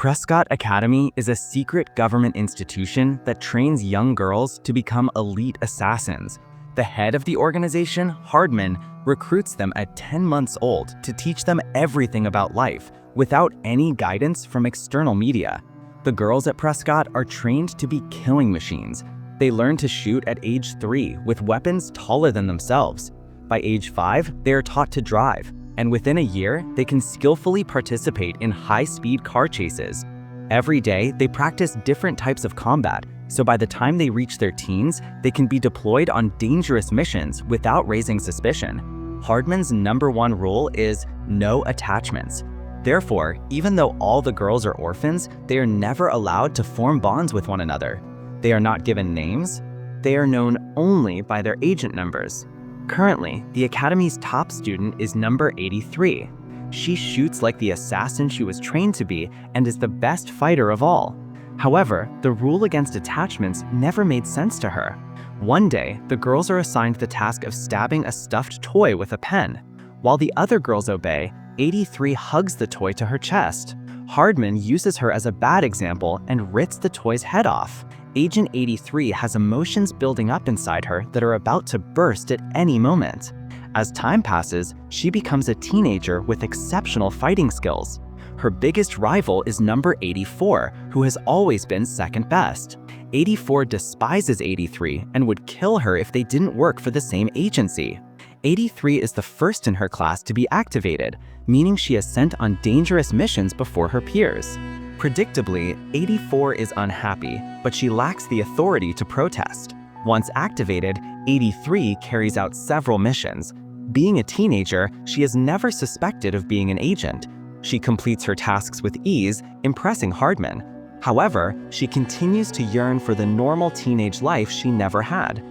Prescott Academy is a secret government institution that trains young girls to become elite assassins. The head of the organization, Hardman, recruits them at 10 months old to teach them everything about life without any guidance from external media. The girls at Prescott are trained to be killing machines. They learn to shoot at age 3 with weapons taller than themselves. By age 5, they are taught to drive, and within a year, they can skillfully participate in high-speed car chases. Every day, they practice different types of combat, so by the time they reach their teens, they can be deployed on dangerous missions without raising suspicion. Hardman's #1 rule is no attachments. Therefore, even though all the girls are orphans, they are never allowed to form bonds with one another. They are not given names. They are known only by their agent numbers. Currently, the Academy's top student is number 83. She shoots like the assassin she was trained to be and is the best fighter of all. However, the rule against attachments never made sense to her. One day, the girls are assigned the task of stabbing a stuffed toy with a pen. While the other girls obey, 83 hugs the toy to her chest. Hardman uses her as a bad example and rips the toy's head off. Agent 83 has emotions building up inside her that are about to burst at any moment. As time passes, she becomes a teenager with exceptional fighting skills. Her biggest rival is number 84, who has always been second best. 84 despises 83 and would kill her if they didn't work for the same agency. 83 is the first in her class to be activated, meaning she is sent on dangerous missions before her peers. Predictably, 84 is unhappy, but she lacks the authority to protest. Once activated, 83 carries out several missions. Being a teenager, she is never suspected of being an agent. She completes her tasks with ease, impressing Hardman. However, she continues to yearn for the normal teenage life she never had.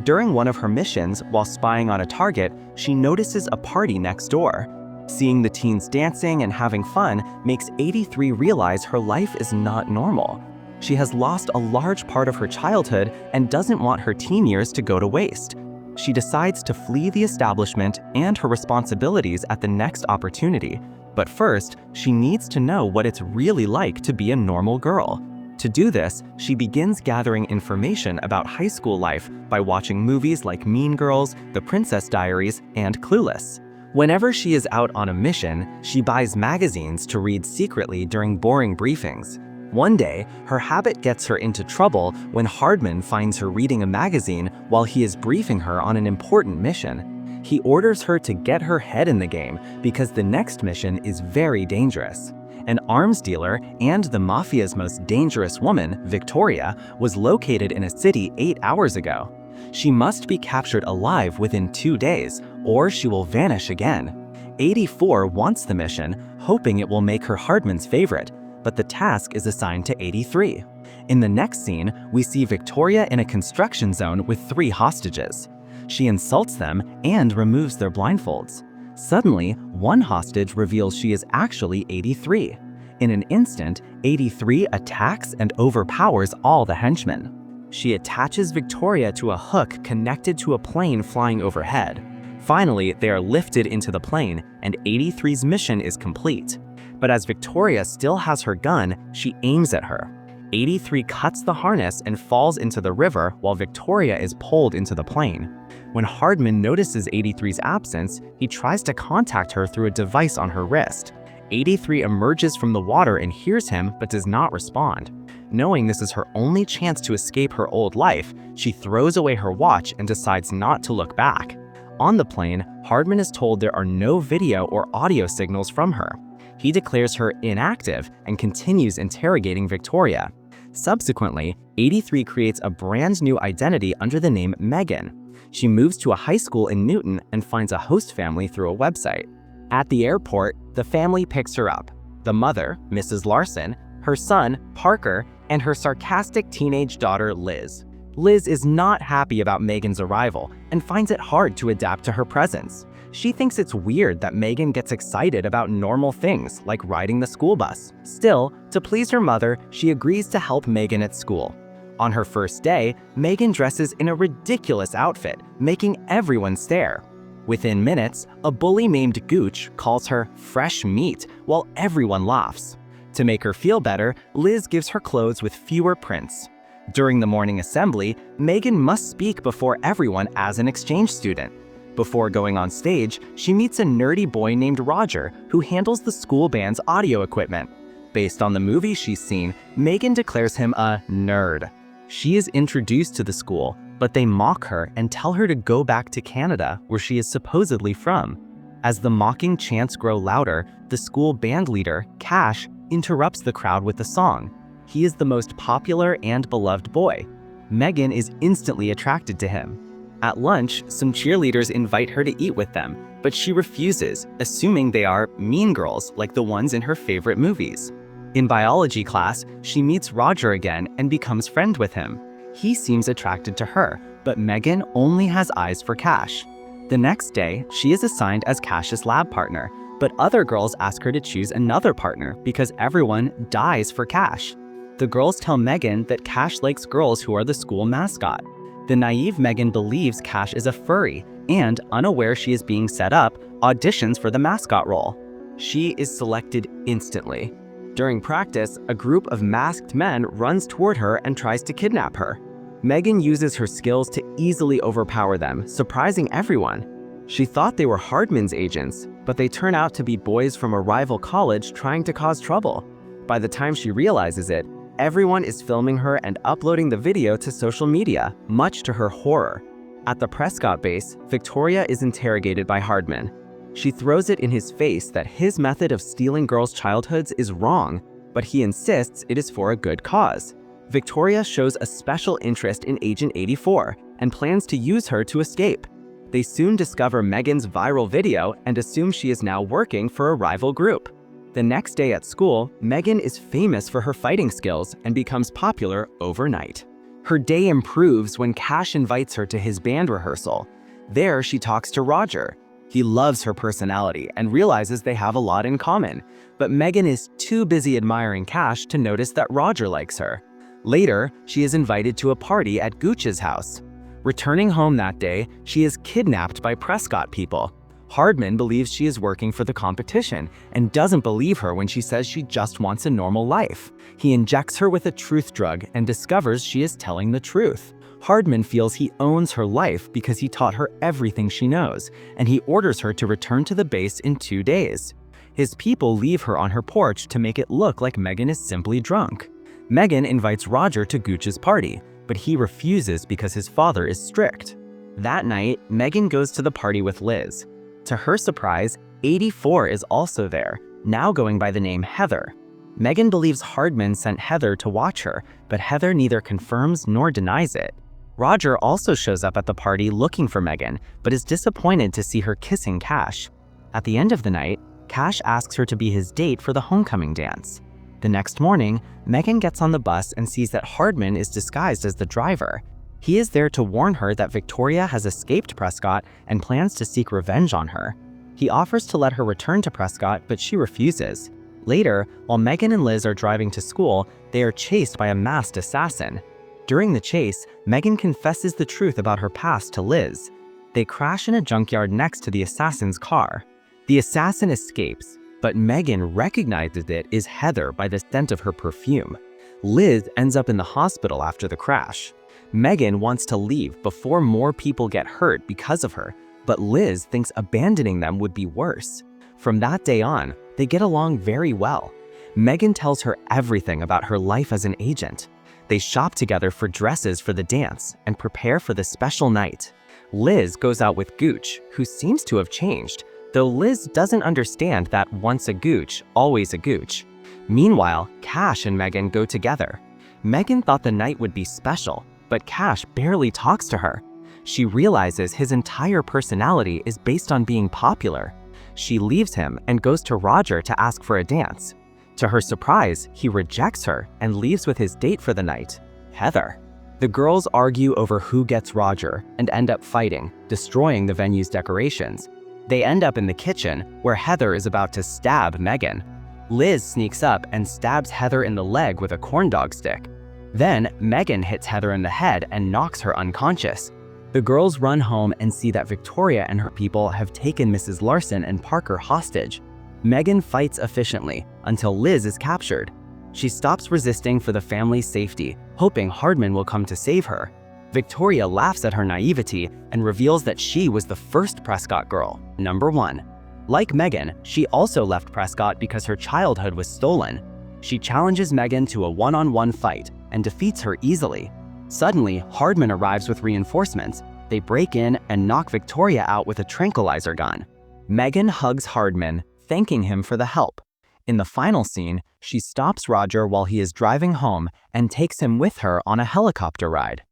During one of her missions, while spying on a target, she notices a party next door. Seeing the teens dancing and having fun makes 83 realize her life is not normal. She has lost a large part of her childhood and doesn't want her teen years to go to waste. She decides to flee the establishment and her responsibilities at the next opportunity. But first, she needs to know what it's really like to be a normal girl. To do this, she begins gathering information about high school life by watching movies like Mean Girls, The Princess Diaries, and Clueless. Whenever she is out on a mission, she buys magazines to read secretly during boring briefings. One day, her habit gets her into trouble when Hardman finds her reading a magazine while he is briefing her on an important mission. He orders her to get her head in the game because the next mission is very dangerous. An arms dealer and the mafia's most dangerous woman, Victoria, was located in a city 8 hours ago. She must be captured alive within 2 days, or she will vanish again. 84 wants the mission, hoping it will make her Hardman's favorite, but the task is assigned to 83. In the next scene, we see Victoria in a construction zone with 3 hostages. She insults them and removes their blindfolds. Suddenly, one hostage reveals she is actually 83. In an instant, 83 attacks and overpowers all the henchmen. She attaches Victoria to a hook connected to a plane flying overhead. Finally, they are lifted into the plane, and 83's mission is complete. But as Victoria still has her gun, she aims at her. 83 cuts the harness and falls into the river while Victoria is pulled into the plane. When Hardman notices 83's absence, he tries to contact her through a device on her wrist. 83 emerges from the water and hears him but does not respond. Knowing this is her only chance to escape her old life, she throws away her watch and decides not to look back. On the plane, Hardman is told there are no video or audio signals from her. He declares her inactive and continues interrogating Victoria. Subsequently, 83 creates a brand new identity under the name Megan. She moves to a high school in Newton and finds a host family through a website. At the airport, the family picks her up. The mother, Mrs. Larson, her son, Parker, and her sarcastic teenage daughter, Liz. Liz is not happy about Megan's arrival and finds it hard to adapt to her presence. She thinks it's weird that Megan gets excited about normal things like riding the school bus. Still, to please her mother, she agrees to help Megan at school. On her first day, Megan dresses in a ridiculous outfit, making everyone stare. Within minutes, a bully named Gooch calls her fresh meat while everyone laughs. To make her feel better, Liz gives her clothes with fewer prints. During the morning assembly, Megan must speak before everyone as an exchange student. Before going on stage, she meets a nerdy boy named Roger who handles the school band's audio equipment. Based on the movie she's seen, Megan declares him a nerd. She is introduced to the school, but they mock her and tell her to go back to Canada, where she is supposedly from. As the mocking chants grow louder, the school band leader, Cash, interrupts the crowd with a song. He is the most popular and beloved boy. Megan is instantly attracted to him. At lunch, some cheerleaders invite her to eat with them, but she refuses, assuming they are mean girls like the ones in her favorite movies. In biology class, she meets Roger again and becomes friends with him. He seems attracted to her, but Megan only has eyes for Cash. The next day, she is assigned as Cash's lab partner, but other girls ask her to choose another partner because everyone dies for Cash. The girls tell Megan that Cash likes girls who are the school mascot. The naive Megan believes Cash is a furry and, unaware she is being set up, auditions for the mascot role. She is selected instantly. During practice, a group of masked men runs toward her and tries to kidnap her. Megan uses her skills to easily overpower them, surprising everyone. She thought they were Hardman's agents, but they turn out to be boys from a rival college trying to cause trouble. By the time she realizes it, everyone is filming her and uploading the video to social media, much to her horror. At the Prescott base, Victoria is interrogated by Hardman. She throws it in his face that his method of stealing girls' childhoods is wrong, but he insists it is for a good cause. Victoria shows a special interest in Agent 84 and plans to use her to escape. They soon discover Megan's viral video and assume she is now working for a rival group. The next day at school, Megan is famous for her fighting skills and becomes popular overnight. Her day improves when Cash invites her to his band rehearsal. There, she talks to Roger. He loves her personality and realizes they have a lot in common, but Megan is too busy admiring Cash to notice that Roger likes her. Later, she is invited to a party at Gooch's house. Returning home that day, she is kidnapped by Prescott people. Hardman believes she is working for the competition and doesn't believe her when she says she just wants a normal life. He injects her with a truth drug and discovers she is telling the truth. Hardman feels he owns her life because he taught her everything she knows, and he orders her to return to the base in 2 days. His people leave her on her porch to make it look like Megan is simply drunk. Megan invites Roger to Gooch's party, but he refuses because his father is strict. That night, Megan goes to the party with Liz. To her surprise, 84 is also there, now going by the name Heather. Megan believes Hardman sent Heather to watch her, but Heather neither confirms nor denies it. Roger also shows up at the party looking for Megan, but is disappointed to see her kissing Cash. At the end of the night, Cash asks her to be his date for the homecoming dance. The next morning, Megan gets on the bus and sees that Hardman is disguised as the driver. He is there to warn her that Victoria has escaped Prescott and plans to seek revenge on her. He offers to let her return to Prescott, but she refuses. Later, while Megan and Liz are driving to school, they are chased by a masked assassin. During the chase, Megan confesses the truth about her past to Liz. They crash in a junkyard next to the assassin's car. The assassin escapes, but Megan recognizes it is Heather by the scent of her perfume. Liz ends up in the hospital after the crash. Megan wants to leave before more people get hurt because of her, but Liz thinks abandoning them would be worse. From that day on, they get along very well. Megan tells her everything about her life as an agent. They shop together for dresses for the dance and prepare for the special night. Liz goes out with Gooch, who seems to have changed, though Liz doesn't understand that once a Gooch, always a Gooch. Meanwhile, Cash and Megan go together. Megan thought the night would be special, but Cash barely talks to her. She realizes his entire personality is based on being popular. She leaves him and goes to Roger to ask for a dance. To her surprise, he rejects her and leaves with his date for the night, Heather. The girls argue over who gets Roger and end up fighting, destroying the venue's decorations. They end up in the kitchen, where Heather is about to stab Megan. Liz sneaks up and stabs Heather in the leg with a corn dog stick. Then, Megan hits Heather in the head and knocks her unconscious. The girls run home and see that Victoria and her people have taken Mrs. Larson and Parker hostage. Megan fights efficiently until Liz is captured. She stops resisting for the family's safety, hoping Hardman will come to save her. Victoria laughs at her naivety and reveals that she was the first Prescott girl, number 1. Like Megan, she also left Prescott because her childhood was stolen. She challenges Megan to a one-on-one fight and defeats her easily. Suddenly, Hardman arrives with reinforcements. They break in and knock Victoria out with a tranquilizer gun. Megan hugs Hardman, thanking him for the help. In the final scene, she stops Roger while he is driving home and takes him with her on a helicopter ride.